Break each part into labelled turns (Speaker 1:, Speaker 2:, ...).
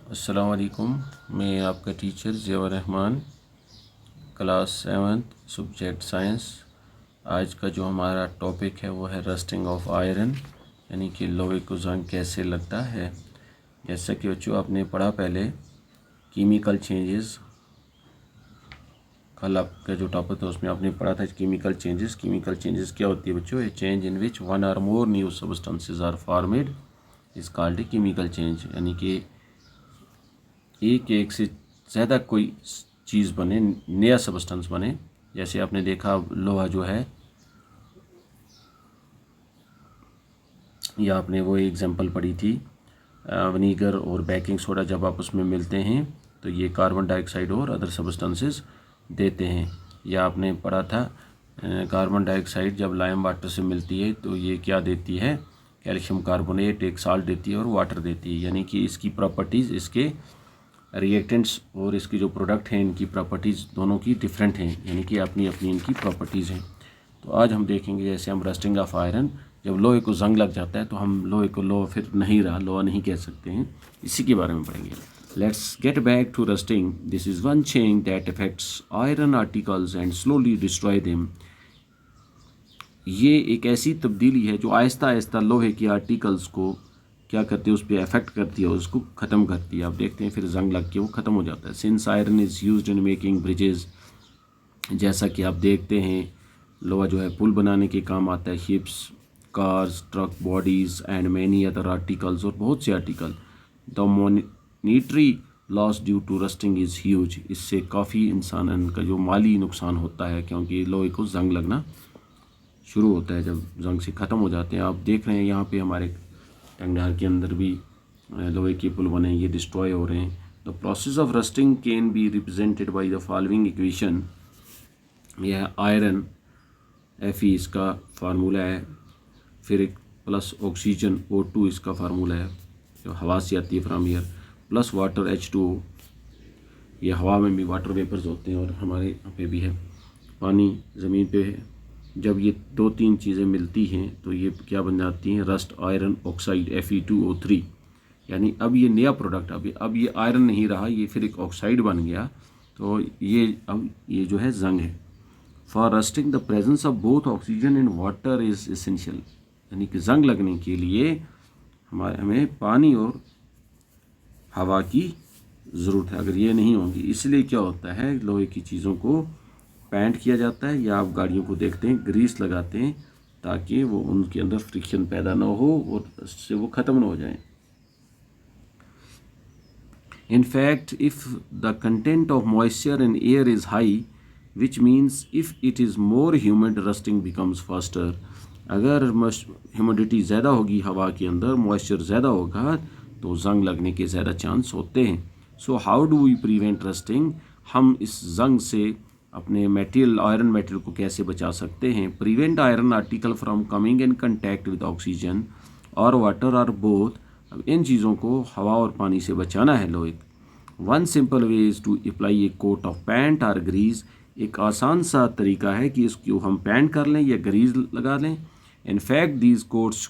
Speaker 1: अस्सलाम वालेकुम। मैं आपका teacher Ziaur Rahman, class 7th subject science. आज का जो हमारा टॉपिक है वो है रस्टिंग ऑफ आयरन, यानी कि लोहे को जंग कैसे लगता है। जैसा कि बच्चों आपने पढ़ा पहले केमिकल चेंजेस, कल आपका जो टॉपिक था उसमें आपने पढ़ा था केमिकल चेंजेस। केमिकल चेंजेस क्या होती है बच्चों? ए चेंज इन विच वन और more new substances are formed is called a chemical change, यानी कि एक से ज़्यादा कोई चीज़ बने, नया सब्सटेंस बने। जैसे आपने देखा लोहा जो है, या आपने वो एग्जांपल पढ़ी थी विनीगर और बेकिंग सोडा जब आप उसमें मिलते हैं तो ये कार्बन डाइऑक्साइड और अदर सब्सटेंसेस देते हैं। या आपने पढ़ा था कार्बन डाइऑक्साइड जब लाइम वाटर से मिलती है तो ये क्या देती है? कैल्शियम कार्बोनेट एक साल्ट देती है और वाटर देती है, यानी कि इसकी प्रॉपर्टीज़, इसके रिएक्टेंट्स और इसके जो प्रोडक्ट हैं इनकी प्रॉपर्टीज़ दोनों की डिफरेंट हैं, यानी कि अपनी अपनी इनकी प्रॉपर्टीज़ हैं। तो आज हम देखेंगे जैसे हम रस्टिंग ऑफ आयरन, जब लोहे को जंग लग जाता है तो हम लोहे को लोहा फिर नहीं रहा, लोहा नहीं कह सकते हैं, इसी के बारे में पढ़ेंगे। Let's get back to rusting. This is one change that affects iron articles and slowly destroy them. ये एक ऐसी तब्दीली है जो आहिस्ता आहिस्ता लोहे के आर्टिकल्स को क्या करती है, उस पर इफेक्ट करती है, उसको ख़त्म करती है। आप देखते हैं फिर जंग लग के वो ख़त्म हो जाता है। Since iron is used in making bridges, जैसा कि आप देखते हैं लोहा जो है पुल बनाने के काम आता है, ships, cars, truck bodies and many other articles, और बहुत से article. The monetary loss due to rusting is huge. इससे काफ़ी इंसान का जो माली नुकसान होता है, क्योंकि लोहे को जंग लगना शुरू होता है जब जंग से ख़त्म हो जाते हैं। आप देख रहे हैं यहाँ पे हमारे टंगडार के अंदर भी लोहे के पुल बने, ये डिस्ट्रॉय हो रहे हैं। The process of rusting can be represented by the following equation. यह आयरन Fe इसका फार्मूला है, फिर एक प्लस ऑक्सीजन O2 इसका फार्मूला है जो हवा से आती है from air, plus water H2O। ये हवा में भी वाटर वेपर्स होते हैं और हमारे यहाँ पे भी है, पानी ज़मीन पे है। जब ये दो तीन चीज़ें मिलती हैं तो ये क्या बन जाती हैं? Rust iron oxide Fe2O3। यानी अब ये नया प्रोडक्ट, अब ये आयरन नहीं रहा, ये फिर एक ऑक्साइड बन गया। तो ये अब ये जो है जंग है। For rusting the presence of both oxygen and water is essential, यानी कि जंग लगने के लिए हमें पानी और हवा की ज़रूरत है। अगर ये नहीं होगी, इसलिए क्या होता है, लोहे की चीज़ों को पेंट किया जाता है, या आप गाड़ियों को देखते हैं ग्रीस लगाते हैं ताकि वो उनके अंदर फ्रिक्शन पैदा ना हो और उससे वो ख़त्म ना हो जाए। In fact, if the content of moisture in air is high, which means if it is more humid, rusting becomes faster. अगर ह्यूमिडिटी ज़्यादा होगी हवा के अंदर, मॉइस्चर ज़्यादा होगा तो जंग लगने के ज़्यादा चांस होते हैं। So how do we prevent rusting? हम इस जंग से अपने मटेरियल, आयरन मटेरियल को कैसे बचा सकते हैं? Prevent iron article from coming in contact with oxygen और वाटर और बोथ। अब इन चीज़ों को हवा और पानी से बचाना है लोहे। One simple way is to apply a coat of paint और ग्रीस। एक आसान सा तरीका है कि इसको हम पेंट कर लें या ग्रीस लगा लें। In fact these coats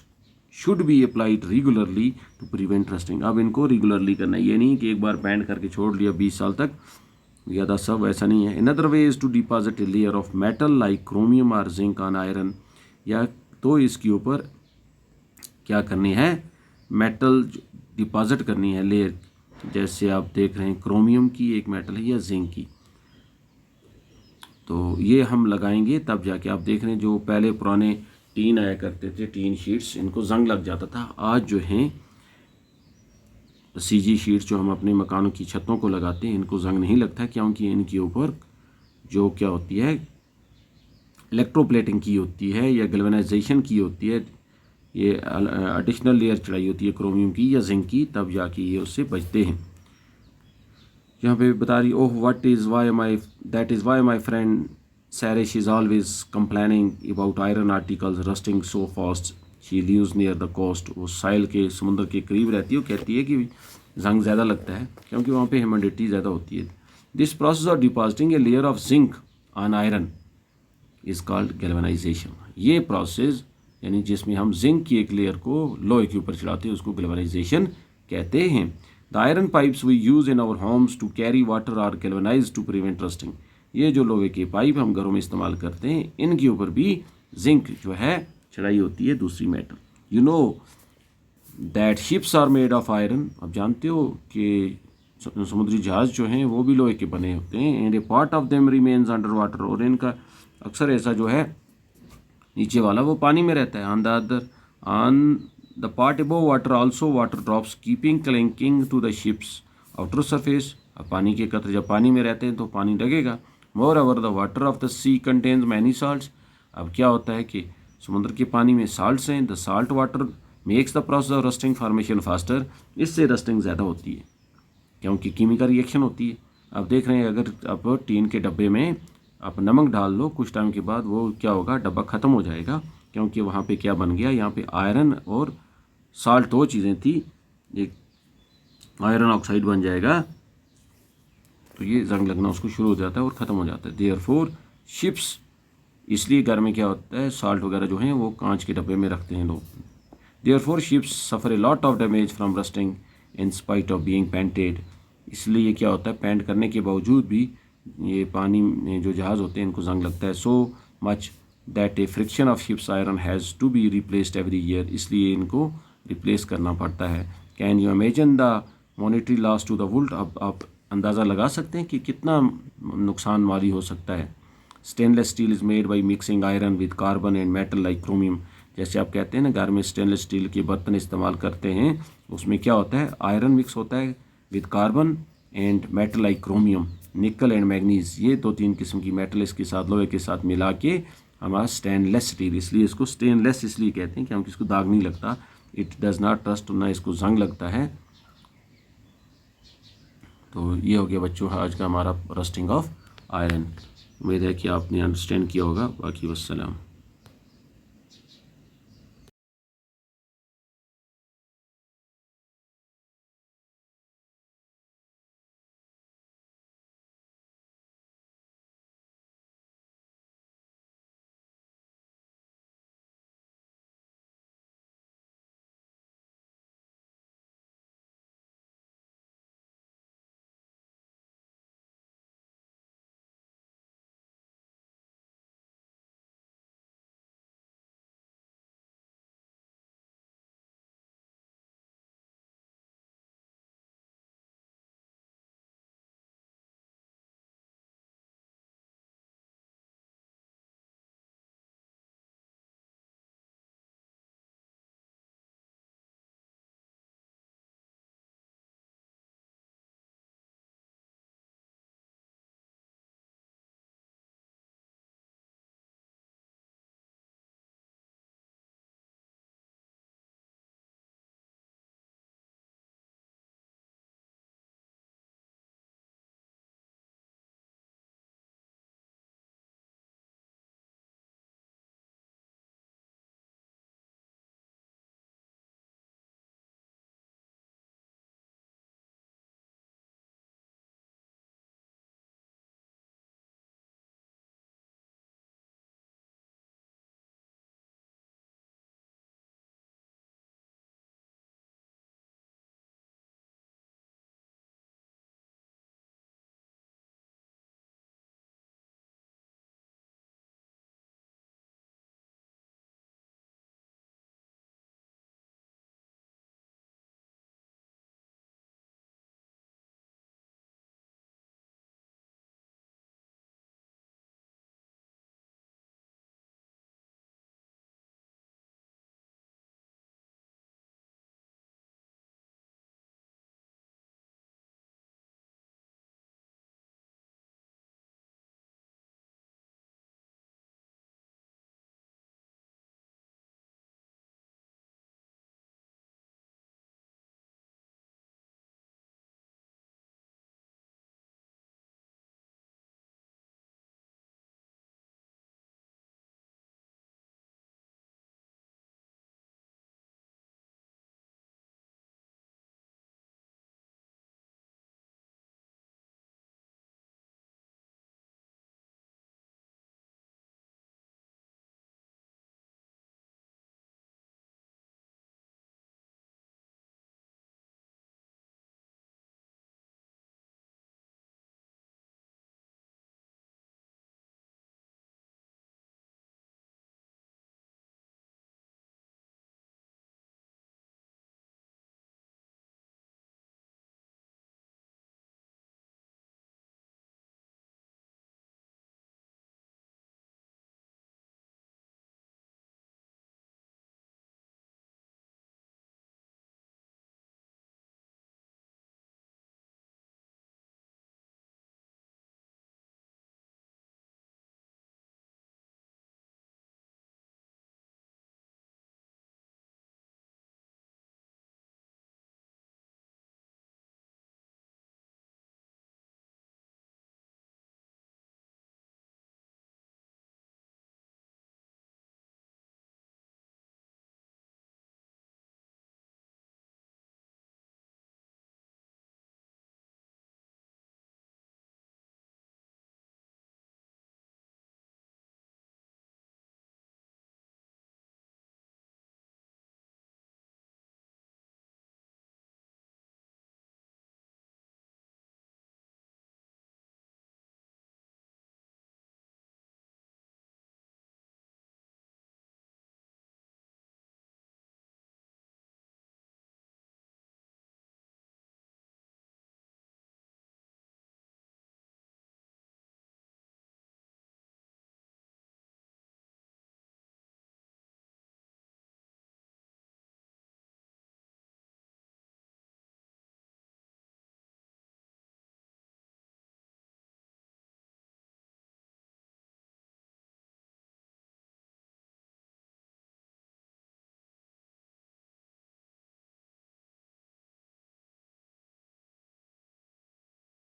Speaker 1: should be applied regularly to prevent rusting. अब इनको रेगुलरली करना है, ये नहीं कि एक बार पेंट करके छोड़ लिया 20 साल तक, ज़्यादा सब ऐसा नहीं है। Another way is to deposit a layer of metal like chromium और जिंक ऑन आयरन। या तो इसके ऊपर क्या करनी है, मेटल डिपॉजिट करनी है लेयर, जैसे आप देख रहे हैं क्रोमियम की एक मेटल है या जिंक की, तो ये हम लगाएंगे तब जाके। आप देख रहे हैं जो पहले पुराने टीन आया करते थे, टीन शीट्स, इनको जंग लग जाता था। आज जो हैं CG शीट्स जो हम अपने मकानों की छतों को लगाते हैं, इनको जंग नहीं लगता, क्योंकि इनके ऊपर जो क्या होती है, इलेक्ट्रोप्लेटिंग की होती है या गैल्वेनाइजेशन की होती है, ये एडिशनल लेयर चढ़ाई होती है क्रोमियम की या जिंक की, तब जाके ये उससे बचते हैं। यहाँ पे बता रही, oh what is why my that is why my friend Sarish is always complaining about iron articles rusting so fast, she lives near the coast. वो साइल के, समुद्र के करीब रहती है, वो कहती है कि जंग ज़्यादा लगता है क्योंकि वहाँ पे ह्यूमिडिटी ज़्यादा होती है। This process of depositing A layer of zinc on iron is called galvanisation. ये प्रोसेस, यानी जिसमें हम जिंक की एक लेयर को लोहे के ऊपर चढ़ाते हैं, उसको गैल्वेनाइजेशन कहते हैं। The iron pipes we use in our homes to carry water are galvanised to prevent rusting. ये जो लोहे के पाइप हम घरों में इस्तेमाल करते हैं, इनके ऊपर भी जिंक जो है चढ़ाई होती है, दूसरी metal. You know that ships are made of iron. आप जानते हो कि समुद्री जहाज़ जो हैं वो भी लोहे के बने होते हैं। And A part of them remains under water, और इनका अक्सर ऐसा जो है नीचे वाला वो पानी में रहता है। On the part above water also water drops keeping clinking to the ship's outer surface. अब पानी के कतरे जब पानी में रहते हैं तो पानी लगेगा। Moreover the water of the sea contains many salts. अब क्या होता है कि समुद्र के पानी में साल्ट्स हैं। The salt water makes the process of rusting formation faster. इससे रस्टिंग ज़्यादा होती है क्योंकि केमिकल रिएक्शन होती है। अब देख रहे हैं अगर आप टीन के डब्बे में आप नमक डाल लो, कुछ टाइम के बाद वो क्या होगा, डब्बा ख़त्म हो जाएगा, क्योंकि वहाँ पे क्या बन गया, यहाँ पे आयरन और साल्ट दो चीज़ें थी, एक आयरन ऑक्साइड बन जाएगा तो ये जंग लगना उसको शुरू हो जाता है और ख़त्म हो जाता है। देयरफॉर शिप्स, इसलिए घर में क्या होता है साल्ट वगैरह जो हैं वो कांच के डब्बे में रखते हैं लोग। Therefore ships suffer a lot of damage from rusting in spite of being painted. इसलिए ये क्या होता है, पेंट करने के बावजूद भी ये पानी में जो जहाज़ होते हैं इनको जंग लगता है। So much that a fraction of ships iron has to be replaced every year. इसलिए इनको रिप्लेस करना पड़ता है। Can you imagine the monetary loss to the world. अब आप अंदाज़ा लगा सकते हैं कि कितना नुकसान वाली हो सकता है। Stainless steel is made by mixing iron with carbon and metal like chromium. जैसे आप कहते हैं ना घर में स्टेनलेस स्टील के बर्तन इस्तेमाल करते हैं, उसमें क्या होता है, आयरन मिक्स होता है with carbon and metal like chromium, निकल एंड मैग्नीज। ये दो तीन किस्म की मेटल इसके साथ लोहे के साथ मिला के हमारा स्टेनलेस स्टील, इसलिए इसको स्टेनलेस इसलिए कहते हैं क्योंकि इसको दाग नहीं लगता। इट डज़ नॉट रस्ट, ना इसको जंग लगता है। तो ये हो गया बच्चों आज का हमारा रस्टिंग ऑफ आयरन। उम्मीद है कि आपने अंडरस्टैंड किया होगा। बाकी वस्सलाम।